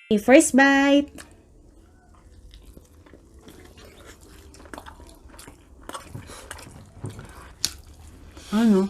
Okay, first bite. Ano?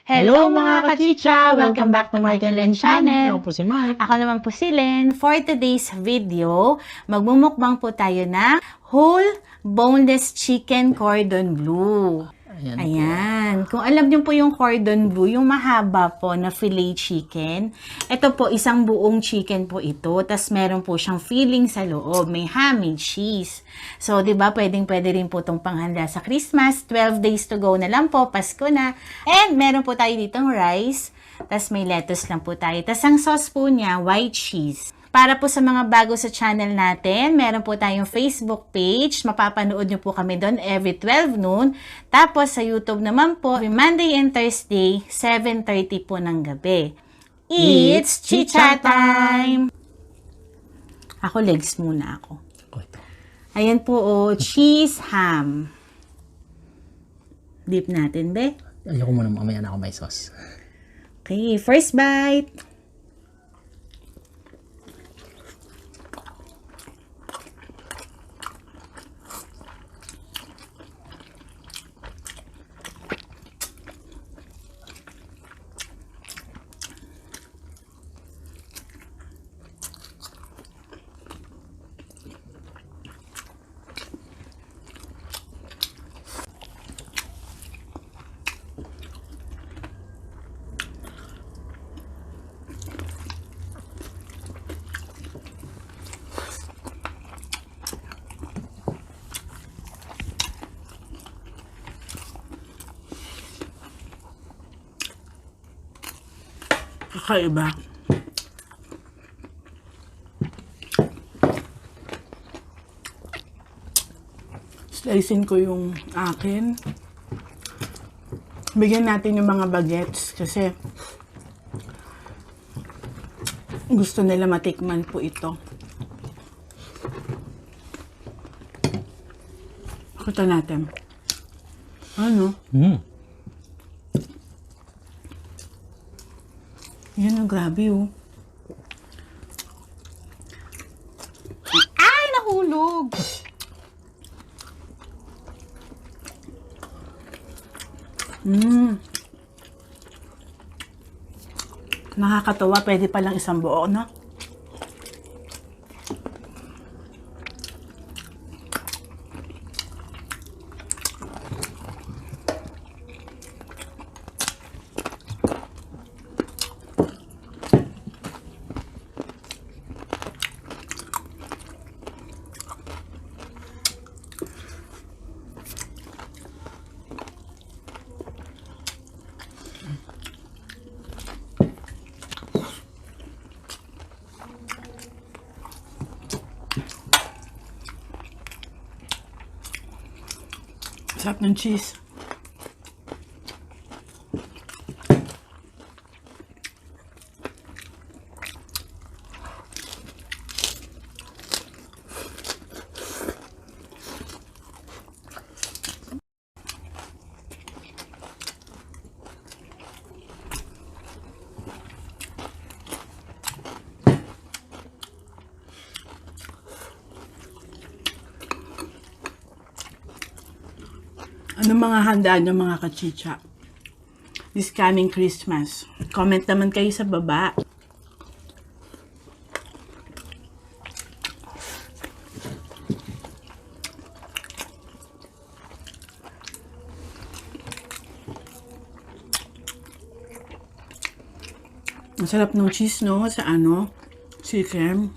Hello mga kachicha! Welcome back to Michael Len Channel. Ako po si Mike. Ako naman po si Len. For today's video, magmumukbang po tayo ng whole boneless chicken cordon bleu. Ayan. Kung alam niyo po yung cordon bleu, yung mahaba po na filet chicken, ito po isang buong chicken po ito. Tapos meron po siyang filling sa loob. May ham, may cheese. So, di ba, pwede rin po itong panghanda sa Christmas. 12 days to go na lang po. Pasko na. And meron po tayo ditong rice. Tapos may lettuce lang po tayo. Tapos ang sauce po niya, white cheese. Para po sa mga bago sa channel natin, meron po tayong Facebook page. Mapapanood nyo po kami doon every 12 noon. Tapos sa YouTube naman po, Monday and Thursday, 7:30 po ng gabi. It's Chicha Time! Ako, legs muna ako. Ayan po, cheese ham. Dip natin, be. Ayoko muna, mamaya na ako may sauce. Okay, first bite. Kakaiba. Slicein ko yung akin. Bigyan natin yung mga bagets kasi gusto nila matikman po ito. Pakita natin. Ano? Yan, grabe oh. Ay, nahulog! Nakakatawa, pwede palang isang buo, no? Sarap ng cheese. Ano mga handa nyo mga kachicha? This coming Christmas. Comment naman kayo sa baba. Ang sarap ng cheese, no? Sa chicken.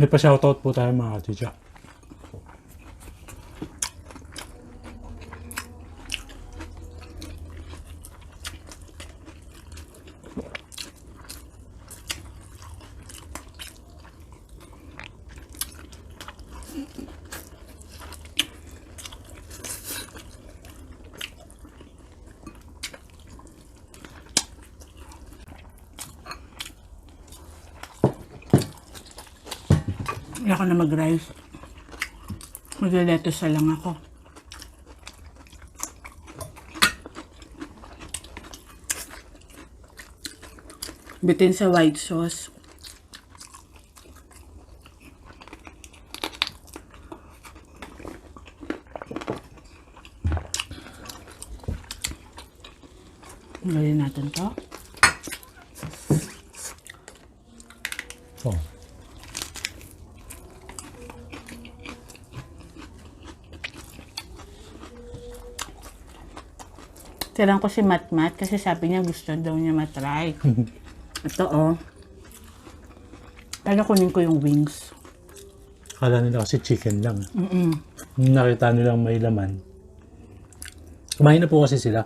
May pa-shoutout po tayo mga kachicha. Hindi ako na mag-rice. Mag-lettuce lang ako. Bitin sa white sauce. Gawin natin to. Oh. Tirang ko si Matmat kasi sabi niya gusto daw niya matry. Ito oh. Kaya kunin ko yung wings. Kala nila kasi chicken lang. Mm-mm. Nung nakita nilang may laman. Kumain na po kasi sila.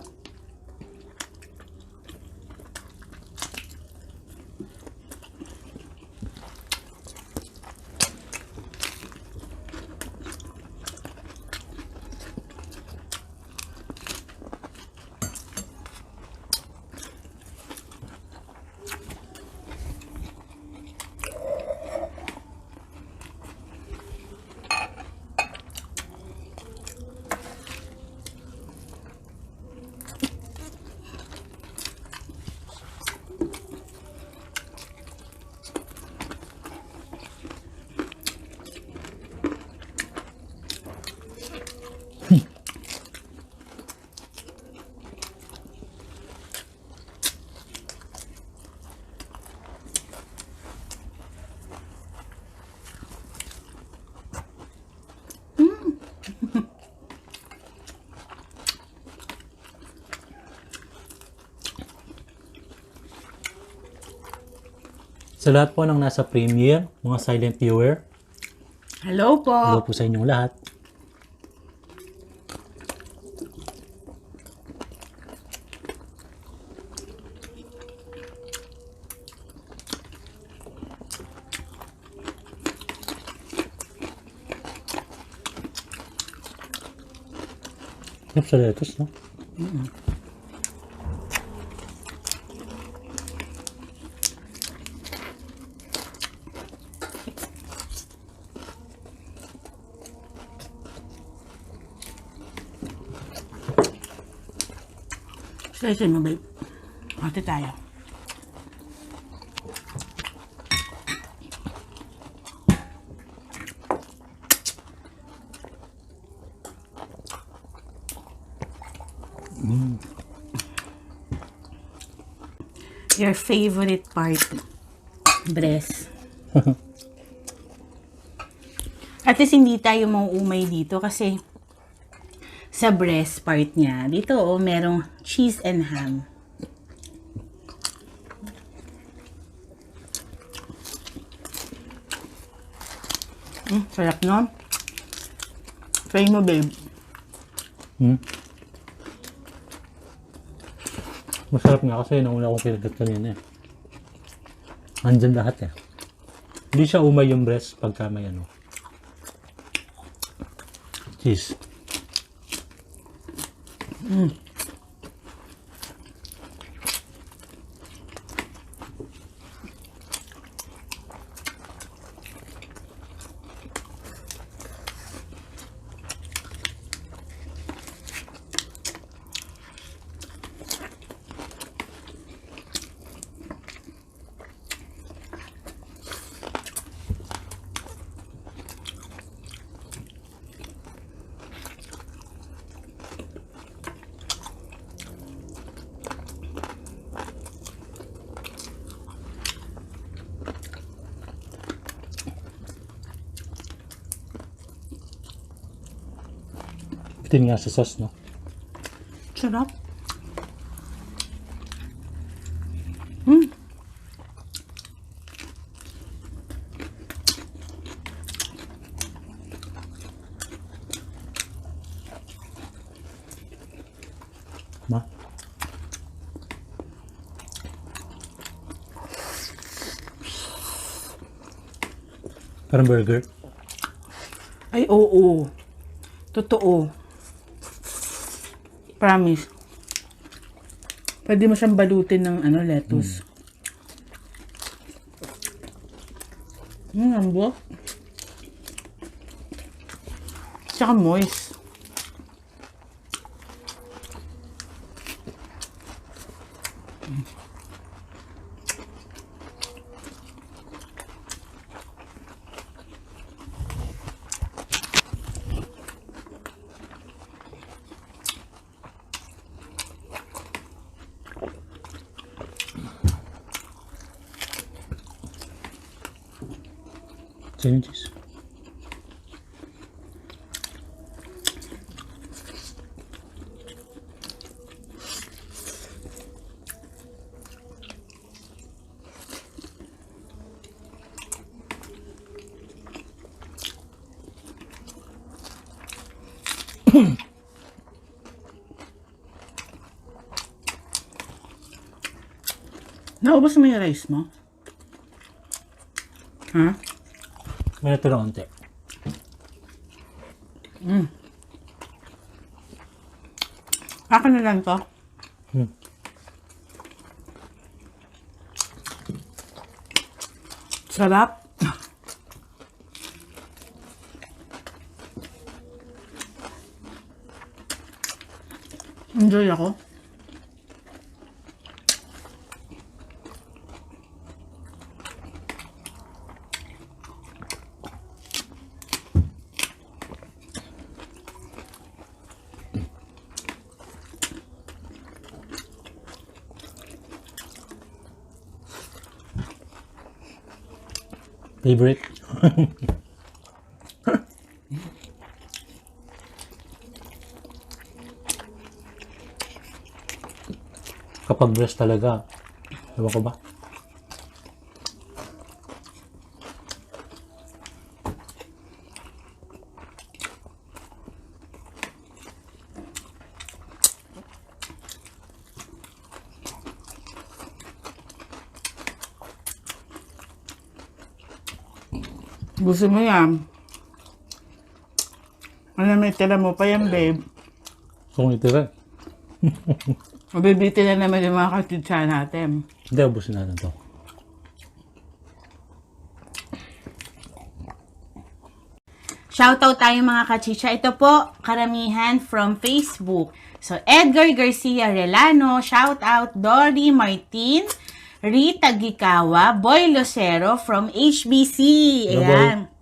Sa lahat po ng nasa premiere, mga silent viewer, Hello po. hello po sa inyong lahat. Sarap sa lettuce, no? Slice mo, babe. Ate tayo. Your favorite part, breast. At least hindi tayo mauumay dito kasi sa breast part niya, dito oh, merong cheese and ham. Sarap, no? Try mo, babe. Masarap nga kasi nauna akong kinagat kanina eh. Andyan lahat eh. Hindi siya umay yung breast pagka may ano. Cheese. Bitin nga sa sauce, no? Sarap. Ma? Parang burger. Ay, oo. Totoo. Promise. Pwede mo siyang balutin ng lettuce. Lambot. Tsaka moist. Sino cheese? Naubos mo yung rice mo? Ha? May natira konti. Akin na lang to. Sarap. Enjoy ako. Favorite? Kapag breast talaga, ewan ko ba? Gusto mo yan? Ano may tira mo pa yan, babe? So kung itira, Mabibitin na naman yung mga katitsa natin. hindi, ubusin natin to. Shoutout tayo mga kachicha. Ito po, karamihan from Facebook. So, Edgar Garcia Relano, shoutout. Dory Martin, Rita Gikawa, Boy Lucero from HBC. Ayan.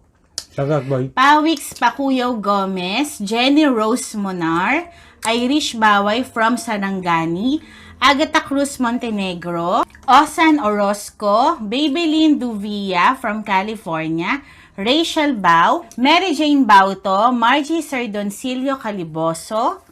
Shout out, boy. Pawix Pakuyaw Gomez, Jenny Rose Monar, Irish Baway from Sarangani, Agatha Cruz Montenegro, Osan Orozco, Babylin Duvia from California, Rachel Bao, Mary Jane Bauto, Margie Sardoncillo Caliboso,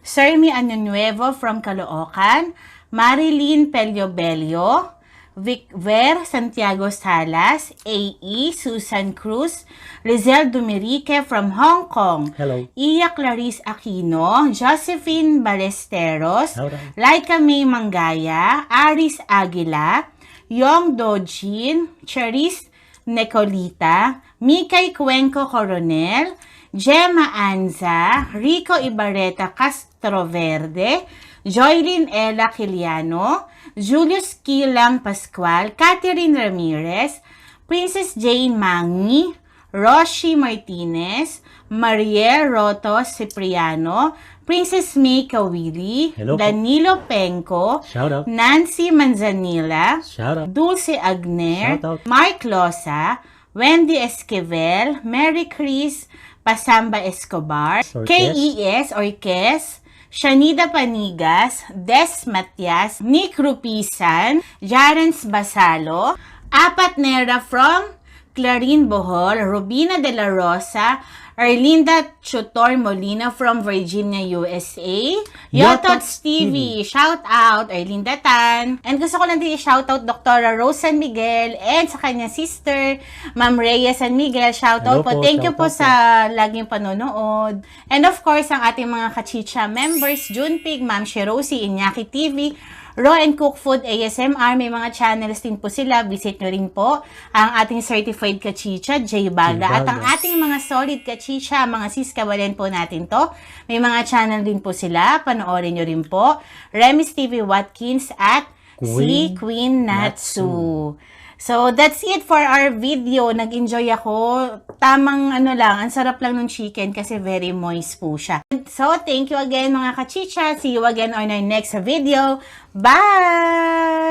Sermi Anunuevo from Caloocan, Marilyn Peliobelio, Vicver Santiago Salas, AE Susan Cruz, Rizel Dumirique from Hong Kong, Hello. Iya Clarice Aquino, Josephine Balesteros, Alright. Laika May Mangaya, Aris Aguila, Yong Dojin, Charis Necolita, Mikay Cuenco Coronel, Gemma Anza, Rico Ibarreta Castroverde, Joylyn Ella Quiliano, Julius Kilang Pascual, Catherine Ramirez, Princess Jane Mangi, Roshi Martinez, Mariel Roto Cipriano, Princess May Kawili, Hello po. Danilo Penco, Shout out. Nancy Manzanilla, Shout out. Dulce Agner, Shout out. Mark Losa, Wendy Esquivel, Mary Chris Pasamba Escobar, Or KES or KES, Shanida Panigas, Des Matias, Nick Rupisan, Jarens Basalo, Apat Nera from Clarine Bohol, Robina De La Rosa, Erlinda Chutor Molina from Virginia, USA. Yotots TV, shout out, Erlinda Tan. And gusto ko lang din i-shout out Dr. Rose San Miguel and sa kanyang sister, Ma'am Rhea San Miguel. Shout out Hello po. po, Thank you shout po out sa laging panonood. And of course, ang ating mga kachicha members, Junpig, Ma'am Sherosi, Iñaki TV, Raw and Cook Food ASMR, may mga channels din po sila. Visit nyo rin po ang ating certified kachicha, J Balda. At ang ating mga solid kachicha, mga siskawalen po natin to. May mga channel din po sila. Panoorin nyo rin po. Remis TV Watkins at si Queen Natsu. So, that's it for our video. Nag-enjoy ako. Tamang ang sarap lang ng chicken kasi very moist po siya. So, thank you again mga kachicha. See you again on our next video. Bye!